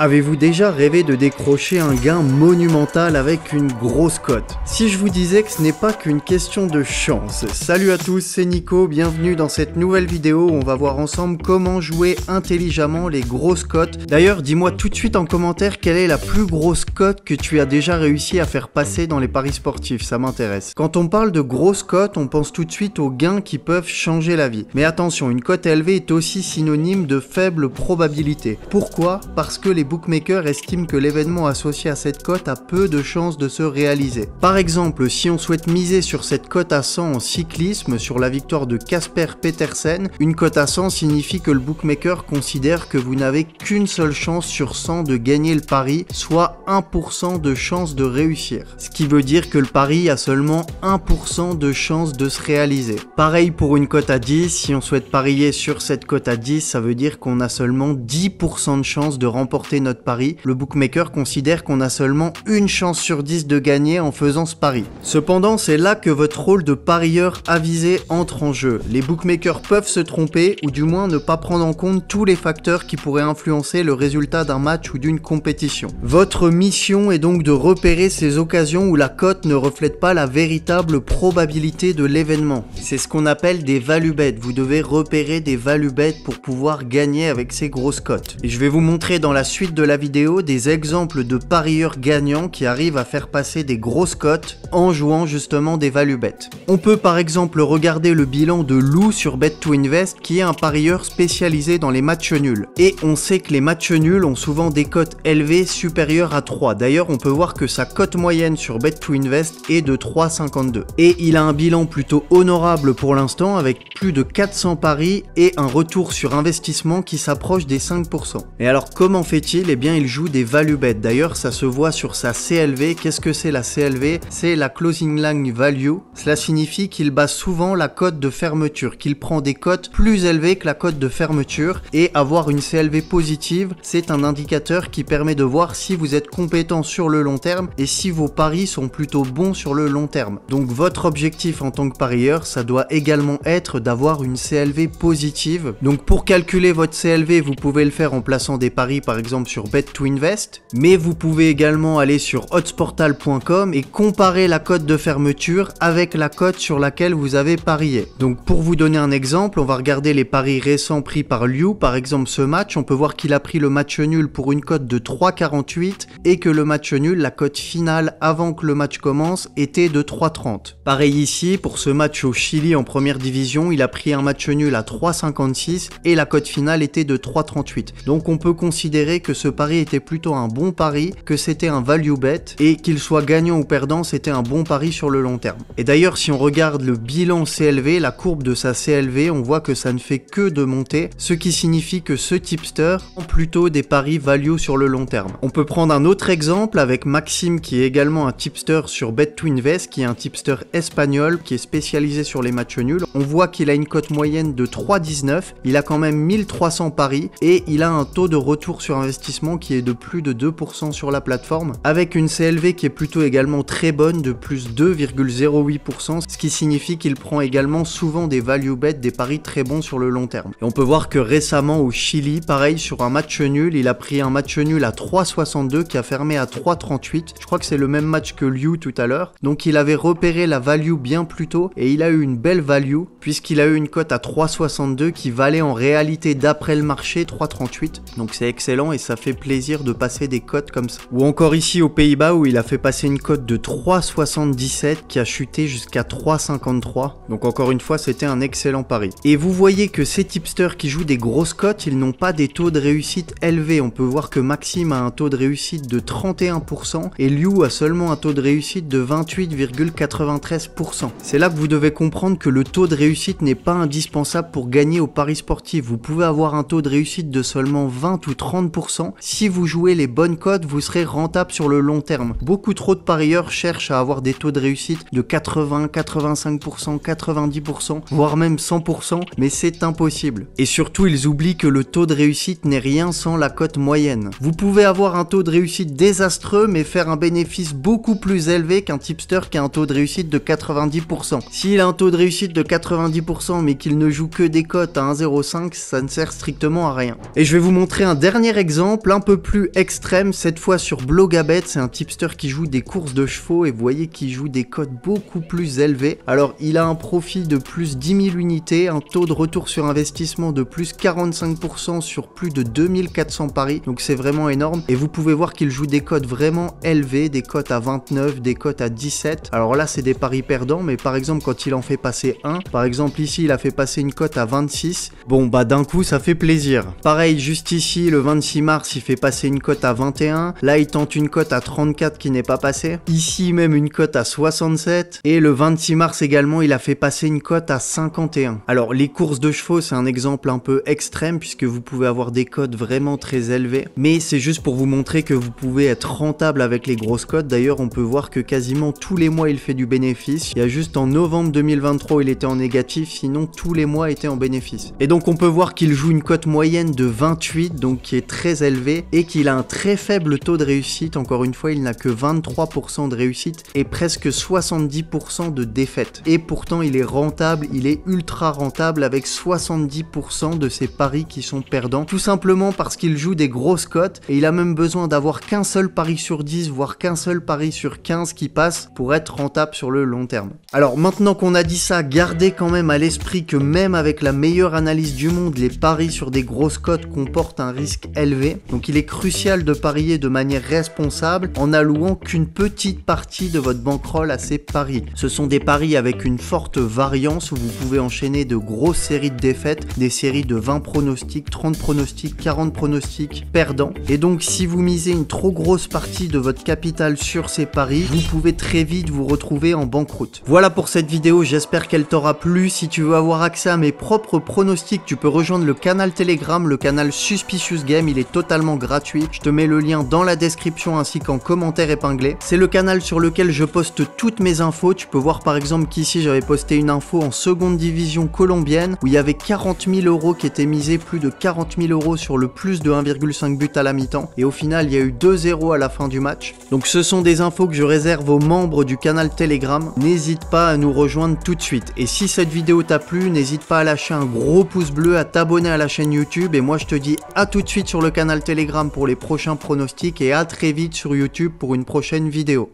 Avez-vous déjà rêvé de décrocher un gain monumental avec une grosse cote? Si je vous disais que ce n'est pas qu'une question de chance. Salut à tous, c'est Nico, bienvenue dans cette nouvelle vidéo où on va voir ensemble comment jouer intelligemment les grosses cotes. D'ailleurs, dis-moi tout de suite en commentaire quelle est la plus grosse cote que tu as déjà réussi à faire passer dans les paris sportifs, ça m'intéresse. Quand on parle de grosses cotes, on pense tout de suite aux gains qui peuvent changer la vie. Mais attention, une cote élevée est aussi synonyme de faible probabilité. Pourquoi? Parce que les bookmakers estiment que l'événement associé à cette cote a peu de chances de se réaliser. Par exemple, si on souhaite miser sur cette cote à 100 en cyclisme, sur la victoire de Casper Pedersen, une cote à 100 signifie que le bookmaker considère que vous n'avez qu'une seule chance sur 100 de gagner le pari, soit 1% de chance de réussir. Ce qui veut dire que le pari a seulement 1% de chance de se réaliser. Pareil pour une cote à 10, si on souhaite parier sur cette cote à 10, ça veut dire qu'on a seulement 10% de chance de remporter notre pari. Le bookmaker considère qu'on a seulement une chance sur 10 de gagner en faisant ce pari. Cependant, c'est là que votre rôle de parieur avisé entre en jeu. Les bookmakers peuvent se tromper ou du moins ne pas prendre en compte tous les facteurs qui pourraient influencer le résultat d'un match ou d'une compétition. Votre mission est donc de repérer ces occasions où la cote ne reflète pas la véritable probabilité de l'événement. C'est ce qu'on appelle des value bets. Vous devez repérer des value bets pour pouvoir gagner avec ces grosses cotes. Et je vais vous montrer dans la suite de la vidéo des exemples de parieurs gagnants qui arrivent à faire passer des grosses cotes en jouant justement des value bets. On peut par exemple regarder le bilan de Lou sur Bet2Invest qui est un parieur spécialisé dans les matchs nuls. Et on sait que les matchs nuls ont souvent des cotes élevées supérieures à 3. D'ailleurs, on peut voir que sa cote moyenne sur Bet2Invest est de 3,52. Et il a un bilan plutôt honorable pour l'instant avec plus de 400 paris et un retour sur investissement qui s'approche des 5%. Et alors comment fait-il? Eh bien il joue des value bets. D'ailleurs ça se voit sur sa CLV. Qu'est-ce que c'est la CLV? C'est la closing line value. Cela signifie qu'il base souvent la cote de fermeture, qu'il prend des cotes plus élevées que la cote de fermeture, et avoir une CLV positive, c'est un indicateur qui permet de voir si vous êtes compétent sur le long terme et si vos paris sont plutôt bons sur le long terme. Donc votre objectif en tant que parieur, ça doit également être d'avoir une CLV positive. Donc pour calculer votre CLV, vous pouvez le faire en plaçant des paris par exemple sur Bet2Invest, mais vous pouvez également aller sur oddsportal.com et comparer la cote de fermeture avec la cote sur laquelle vous avez parié. Donc pour vous donner un exemple, on va regarder les paris récents pris par Liu. Par exemple ce match, on peut voir qu'il a pris le match nul pour une cote de 3,48 et que le match nul, la cote finale avant que le match commence, était de 3,30. Pareil ici, pour ce match au Chili en première division, il a pris un match nul à 3,56 et la cote finale était de 3,38. Donc on peut considérer que ce pari était plutôt un bon pari, que c'était un value bet et qu'il soit gagnant ou perdant, c'était un bon pari sur le long terme. Et d'ailleurs, si on regarde le bilan CLV, la courbe de sa CLV, on voit que ça ne fait que de monter, ce qui signifie que ce tipster prend plutôt des paris value sur le long terme. On peut prendre un autre exemple avec Maxime qui est également un tipster sur Bet2Invest, qui est un tipster espagnol qui est spécialisé sur les matchs nuls. On voit qu'il a une cote moyenne de 3,19, il a quand même 1300 paris et il a un taux de retour sur investissement qui est de plus de 2% sur la plateforme, avec une CLV qui est plutôt également très bonne de plus 2,08%, ce qui signifie qu'il prend également souvent des value bets, des paris très bons sur le long terme. Et on peut voir que récemment au Chili, pareil sur un match nul, il a pris un match nul à 3,62 qui a fermé à 3,38. Je crois que c'est le même match que Liu tout à l'heure. Donc il avait repéré la value bien plus tôt et il a eu une belle value puisqu'il a eu une cote à 3,62 qui valait en réalité d'après le marché 3,38. Donc c'est excellent et ça fait plaisir de passer des cotes comme ça. Ou encore ici aux Pays-Bas où il a fait passer une cote de 3,77 qui a chuté jusqu'à 3,53. Donc encore une fois, c'était un excellent pari. Et vous voyez que ces tipsters qui jouent des grosses cotes, ils n'ont pas des taux de réussite élevés. On peut voir que Maxime a un taux de réussite de 31% et Liu a seulement un taux de réussite de 28,93%. C'est là que vous devez comprendre que le taux de réussite n'est pas indispensable pour gagner au pari sportif. Vous pouvez avoir un taux de réussite de seulement 20 ou 30%. Si vous jouez les bonnes cotes, vous serez rentable sur le long terme. Beaucoup trop de parieurs cherchent à avoir des taux de réussite de 80, 85%, 90%, voire même 100%, mais c'est impossible. Et surtout, ils oublient que le taux de réussite n'est rien sans la cote moyenne. Vous pouvez avoir un taux de réussite désastreux, mais faire un bénéfice beaucoup plus élevé qu'un tipster qui a un taux de réussite de 90%. S'il a un taux de réussite de 90% mais qu'il ne joue que des cotes à 1,05, ça ne sert strictement à rien. Et je vais vous montrer un dernier exemple exemple un peu plus extrême, cette fois sur Blogabet, c'est un tipster qui joue des courses de chevaux et vous voyez qu'il joue des cotes beaucoup plus élevés. Alors il a un profit de plus 10 000 unités, un taux de retour sur investissement de plus 45% sur plus de 2400 paris, donc c'est vraiment énorme. Et vous pouvez voir qu'il joue des cotes vraiment élevées, des cotes à 29, des cotes à 17. Alors là c'est des paris perdants, mais par exemple quand il en fait passer un, par exemple ici il a fait passer une cote à 26, bon bah d'un coup ça fait plaisir. Pareil juste ici le 26 mars il fait passer une cote à 21, là il tente une cote à 34 qui n'est pas passée, ici même une cote à 67, et le 26 mars également il a fait passer une cote à 51. Alors les courses de chevaux c'est un exemple un peu extrême puisque vous pouvez avoir des cotes vraiment très élevées, mais c'est juste pour vous montrer que vous pouvez être rentable avec les grosses cotes. D'ailleurs on peut voir que quasiment tous les mois il fait du bénéfice, il y a juste en novembre 2023 où il était en négatif, sinon tous les mois étaient en bénéfice. Et donc on peut voir qu'il joue une cote moyenne de 28, donc qui est très élevée, et qu'il a un très faible taux de réussite. Encore une fois il n'a que 23% de réussite et presque 70% de défaite, et pourtant il est rentable, il est ultra rentable avec 70% de ses paris qui sont perdants, tout simplement parce qu'il joue des grosses cotes et il a même besoin d'avoir qu'un seul pari sur 10 voire qu'un seul pari sur 15 qui passe pour être rentable sur le long terme. Alors maintenant qu'on a dit ça, gardez quand même à l'esprit que même avec la meilleure analyse du monde, les paris sur des grosses cotes comportent un risque élevé, donc il est crucial de parier de manière responsable en allouant qu'une petite partie de votre bankroll à ces paris. Ce sont des paris avec une forte variance où vous pouvez enchaîner de grosses séries de défaites, des séries de 20 pronostics, 30 pronostics, 40 pronostics perdants, et donc si vous misez une trop grosse partie de votre capital sur ces paris, vous pouvez très vite vous retrouver en banqueroute. Voilà pour cette vidéo, j'espère qu'elle t'aura plu. Si tu veux avoir accès à mes propres pronostics, tu peux rejoindre le canal Telegram, le canal Suspicious Game, il est totalement gratuit. Je te mets le lien dans la description ainsi qu'en commentaire épinglé. C'est le canal sur lequel je poste toutes mes infos. Tu peux voir par exemple qu'ici j'avais posté une info en seconde division colombienne où il y avait 40 000 € qui étaient misés, plus de 40 000 € sur le plus de 1,5 but à la mi-temps, et au final il y a eu 2-0 à la fin du match. Donc ce sont des infos que je réserve aux membres du canal Telegram. N'hésite pas à nous rejoindre tout de suite. Et si cette vidéo t'a plu, n'hésite pas à lâcher un gros pouce bleu, à t'abonner à la chaîne YouTube, et moi je te dis à tout de suite sur le canal Telegram pour les prochains pronostics et à très vite sur YouTube pour une prochaine vidéo.